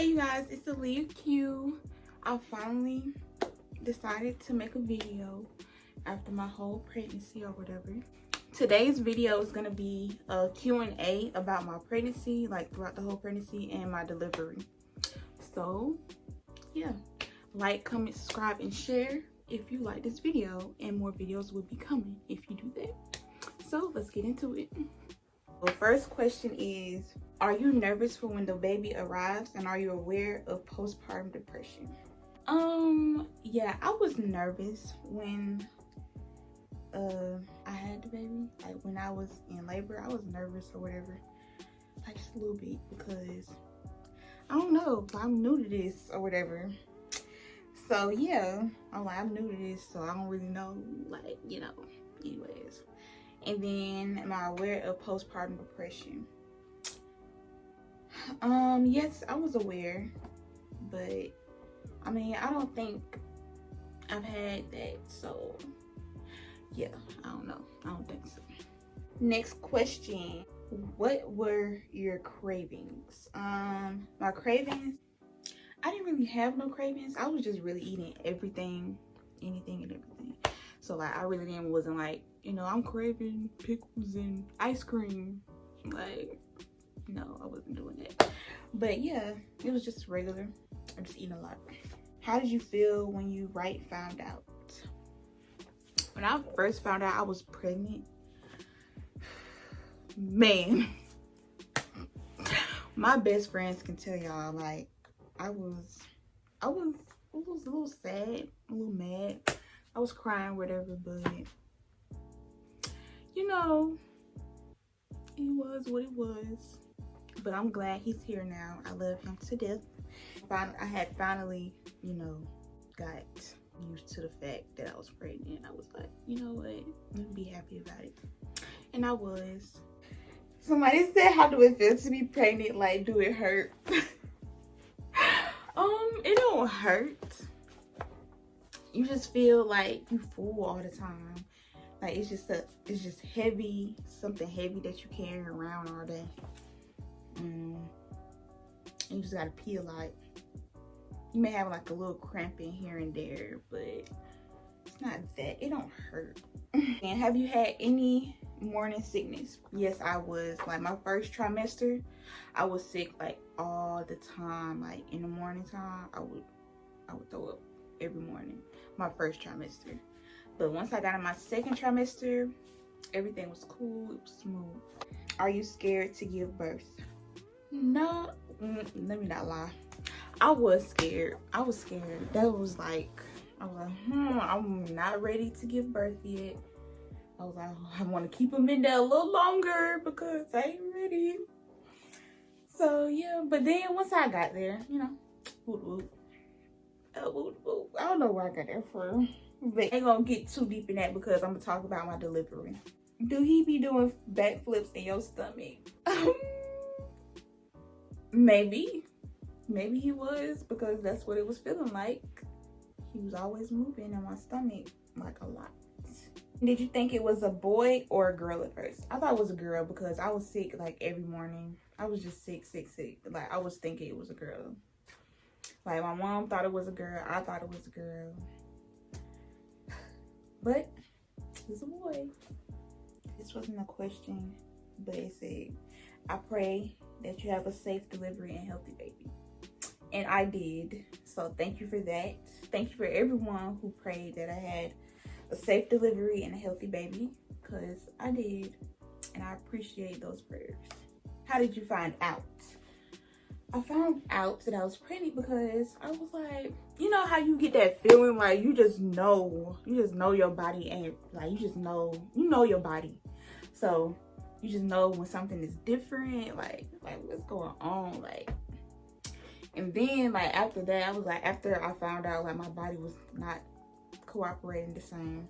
Hey you guys, it's AllyahQ. I finally decided to make a video after my whole pregnancy or whatever. Today's video is gonna be a Q&A about my pregnancy, like throughout the whole pregnancy and my delivery. So yeah, like, comment, subscribe, and share if you like this video, and more videos will be coming if you do that. So let's get into it. The first question is, are you nervous for when the baby arrives, and are you aware of postpartum depression? Yeah, I was nervous when I had the baby. Like when I was in labor, I was nervous or whatever, like just a little bit, because I don't know, I'm new to this or whatever. So yeah, I'm new to this, so I don't really know, like, you know, anyways. And then, am I aware of postpartum depression? Yes, I was aware, but I mean, I don't think I've had that, so yeah, I don't know. I don't think so. Next question. What were your cravings? My cravings, I didn't really have no cravings. I was just really eating everything, anything and everything. So like, I really wasn't like, you know, I'm craving pickles and ice cream. Like, no, I wasn't doing that. But yeah, it was just regular. I'm just eating a lot. How did you feel when you found out? When I first found out I was pregnant, man, my best friends can tell y'all, like, I was a little sad, a little mad. I was crying, whatever, but you know, it was what it was. But I'm glad he's here now. I love him to death. I had finally, you know, got used to the fact that I was pregnant. I was like, you know what, let me be happy about it. And I was. Somebody said, how do it feel to be pregnant? Like, do it hurt? It don't hurt. You just feel like you full all the time. Like, it's just heavy, something heavy that you carry around all day. And you just gotta pee a lot. You may have like a little cramping here and there, but it's not that. It don't hurt. And have you had any morning sickness? Yes, I was. Like my first trimester, I was sick like all the time. Like in the morning time, I would throw up every morning. My first trimester. But once I got in my second trimester, everything was cool. It was smooth. Are you scared to give birth? No, let me not lie. I was scared. I was scared. That was like, I was like, I'm not ready to give birth yet. I was like, I want to keep him in there a little longer because I ain't ready. So yeah, but then once I got there, you know, I don't know where I got there from, but I ain't gonna get too deep in that because I'm gonna talk about my delivery. Do he be doing backflips in your stomach? Maybe he was, because that's what it was feeling like. He was always moving in my stomach, like a lot. Did you think it was a boy or a girl at first? I thought it was a girl because I was sick like every morning. I was just sick. Like I was thinking it was a girl. Like my mom thought it was a girl. I thought it was a girl. But it's a boy. This wasn't a question, but it said, I pray that you have a safe delivery and healthy baby. And I did. So thank you for that. Thank you for everyone who prayed that I had a safe delivery and a healthy baby, because I did. And I appreciate those prayers. How did you find out? I found out that I was pregnant because I was like, you know how you get that feeling like you just know your body, and like you know your body. So you just know when something is different, like what's going on, like. And then like after that, I was like, after I found out like my body was not cooperating the same,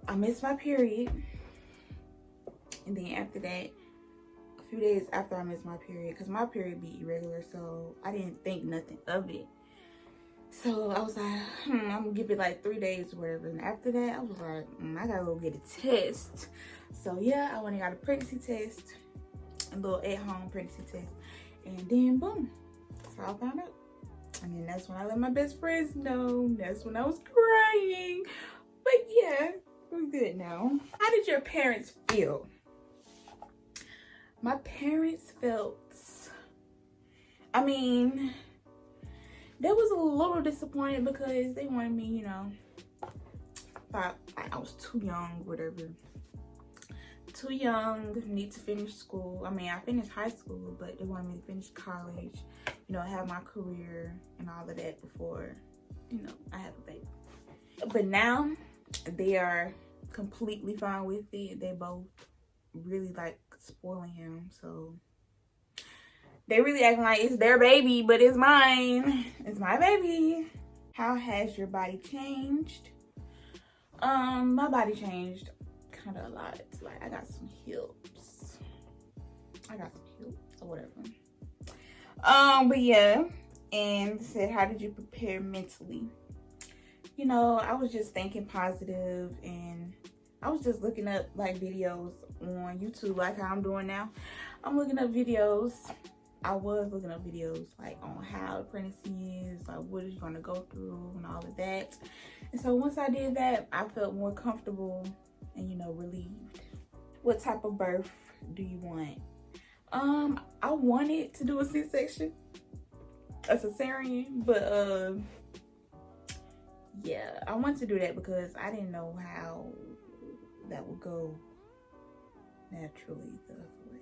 I missed my period. And then after that, a few days after I missed my period, because my period be irregular, so I didn't think nothing of it. So I was like, I'm gonna give it like 3 days or whatever. And after that, I was like, I gotta go get a test. So yeah, I went and got a pregnancy test, a little at-home pregnancy test, and then boom. how I found out. And then that's when I let my best friends know. That's when I was crying. But yeah, we're good now. How did your parents feel? My parents felt, I mean, they was a little disappointed because they wanted me, you know, thought I was too young, whatever. Too young, need to finish school. I mean, I finished high school, but they wanted me to finish college, you know, have my career and all of that before, you know, I have a baby. But now they are completely fine with it. They both really like spoiling him, so they really acting like it's their baby, but it's mine. It's my baby. How has your body changed? My body changed kind of a lot. Like, I got some hips. Or whatever. But yeah. And said, how did you prepare mentally? You know, I was just thinking positive, and I was just looking up like videos on YouTube, like how I'm doing now. I'm looking up videos. I was looking up videos like on how pregnancy is, like what you're gonna go through and all of that. And so once I did that, I felt more comfortable and, you know, relieved. What type of birth do you want? I wanted to do a C-section, a cesarean, but yeah, I wanted to do that because I didn't know how that would go naturally the other way.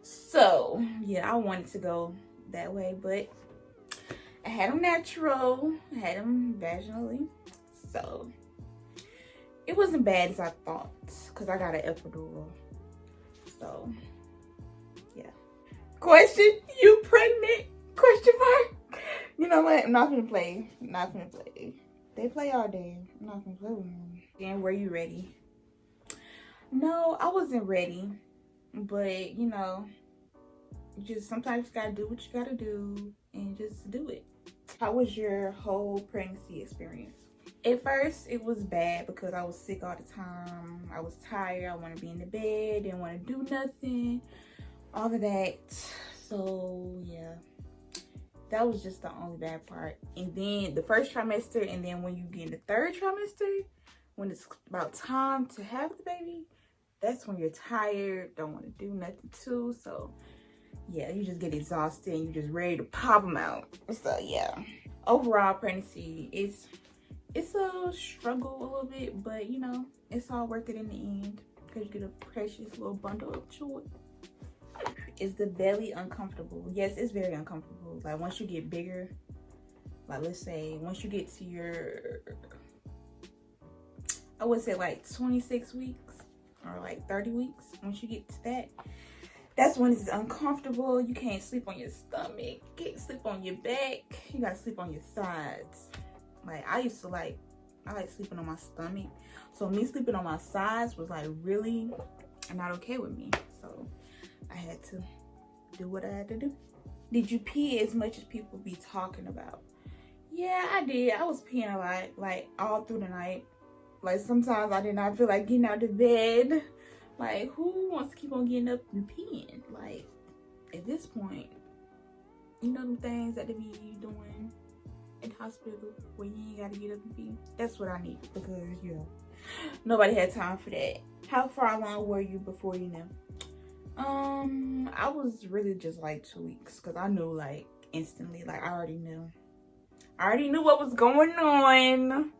So yeah, I wanted to go that way, but I had them natural, I had them vaginally, so it wasn't bad as I thought because I got an epidural. So yeah. Question, you pregnant? Question mark. You know what? I'm not gonna play. I'm not gonna play. They play all day. I'm not gonna play with them. And were you ready? No, I wasn't ready. But you know, just sometimes you gotta do what you gotta do and just do it. How was your whole pregnancy experience? At first, it was bad because I was sick all the time. I was tired. I wanted to be in the bed. Didn't want to do nothing. All of that. So, yeah. That was just the only bad part. And then the first trimester, and then when you get in the third trimester, when it's about time to have the baby, that's when you're tired. Don't want to do nothing too. So, yeah, you just get exhausted and you're just ready to pop them out. So, yeah. Overall, pregnancy, it's a struggle a little bit, but you know, it's all worth it in the end because you get a precious little bundle of joy. Is the belly uncomfortable? Yes, it's very uncomfortable. Like once you get bigger, like let's say once you get to your, I would say like 26 weeks or like 30 weeks, once you get to that, that's when it's uncomfortable. You can't sleep on your stomach, you can't sleep on your back, you gotta sleep on your sides. Like I used to I like sleeping on my stomach. So me sleeping on my sides was like really not okay with me. So I had to do what I had to do. Did you pee as much as people be talking about? Yeah, I did. I was peeing a lot, like all through the night. Like sometimes I did not feel like getting out of bed. Like who wants to keep on getting up and peeing? Like at this point, you know them things that they be doing in hospital where you ain't gotta get up and pee. That's what I need because you know nobody had time for that. How far along were you before you knew? I was really just like 2 weeks because I knew like instantly. Like I already knew what was going on.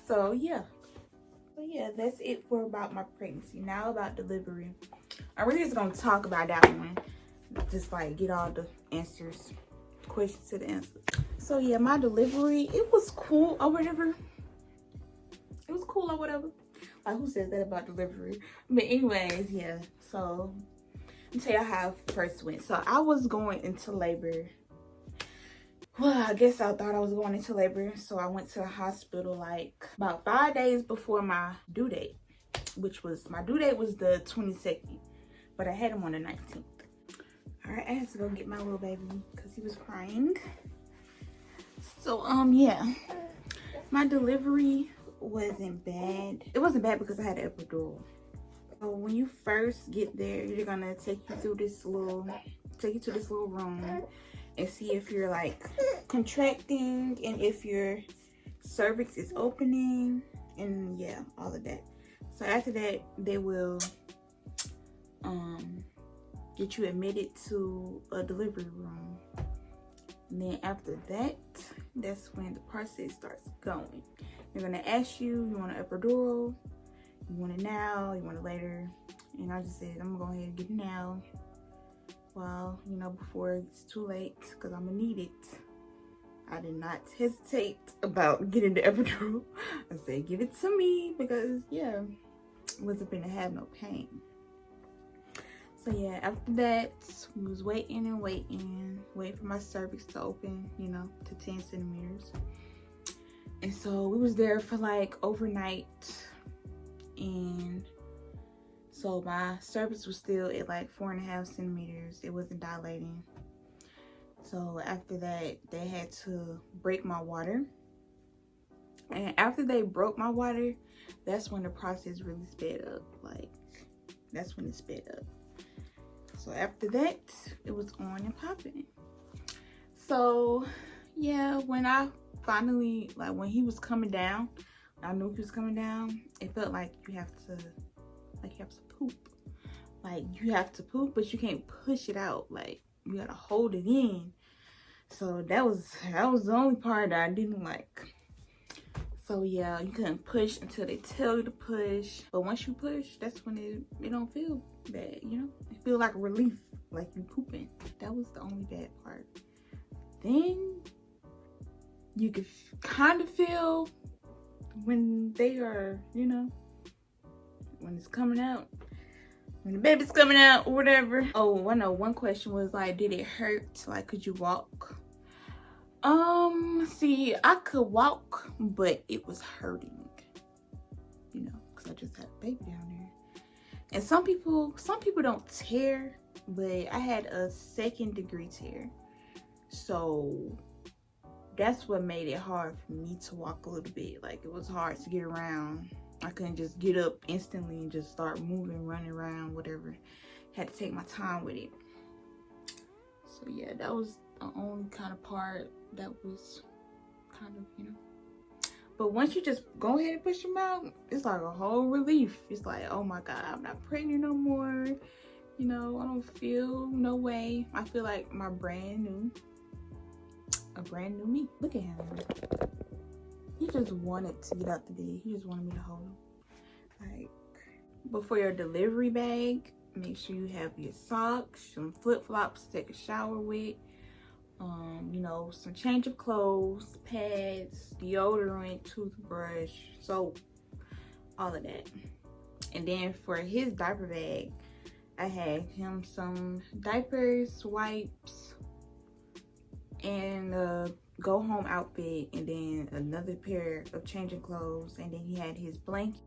So yeah. So yeah, that's it for about my pregnancy. Now about delivery. I really just gonna talk about that one. Just like get all the answers, questions to the answers. So yeah, my delivery, it was cool or whatever. It was cool or whatever. Like who says that about delivery? But anyways, yeah. So let me tell you how it first went. So I was going into labor. Well, I guess I thought I was going into labor. So I went to the hospital like about 5 days before my due date, which was, my due date was the 22nd, but I had him on the 19th. All right, I had to go get my little baby because he was crying. So, yeah, my delivery wasn't bad. It wasn't bad because I had an epidural. So when you first get there, you're gonna take you to this little room, and see if you're like contracting and if your cervix is opening, and yeah, all of that. So after that, they will get you admitted to a delivery room. And then after that, that's when the process starts going. They're gonna ask you, you want an epidural, you want it now, you want it later. And I just said, I'm gonna go ahead and get it now. Well, you know, before it's too late, because I'm gonna need it. I did not hesitate about getting the epidural. I said, give it to me, because yeah, I wasn't gonna have no pain. So yeah, after that, we was waiting and waiting for my cervix to open, you know, to 10 centimeters. And so we was there for like overnight, and so my cervix was still at like 4.5 centimeters. It wasn't dilating. So after that, they had to break my water. And after they broke my water, that's when the process really sped up. Like, that's when it sped up. So after that, it was on and popping. So yeah, when I finally, like when he was coming down, I knew he was coming down, it felt like you have to poop. Like you have to poop, but you can't push it out. Like you gotta hold it in. So that was the only part that I didn't like. So yeah, you couldn't push until they tell you to push. But once you push, that's when it don't feel bad, you know? It feel like relief, like you pooping. That was the only bad part. Then you could kind of feel when they are, you know, when it's coming out, when the baby's coming out or whatever. Oh, I know one question was like, did it hurt? Like, could you walk? See, I could walk, but it was hurting, you know, because I just had a baby down there. And some people don't tear, but I had a 2nd-degree tear. So that's what made it hard for me to walk a little bit. Like, it was hard to get around. I couldn't just get up instantly and just start moving, running around, whatever. Had to take my time with it. So yeah, that was the only kind of part that was kind of, you know. But once you just go ahead and push them out, it's like a whole relief. It's like, oh my God, I'm not pregnant no more. You know, I don't feel no way. I feel like a brand new me. Look at him. He just wanted to get out the bed. He just wanted me to hold him. Like, before your delivery bag, make sure you have your socks, some flip-flops to take a shower with, you know, some change of clothes, pads, deodorant, toothbrush, soap, all of that. And then for his diaper bag, I had him some diapers, wipes, and a go home outfit, and then another pair of changing clothes, and then he had his blanket.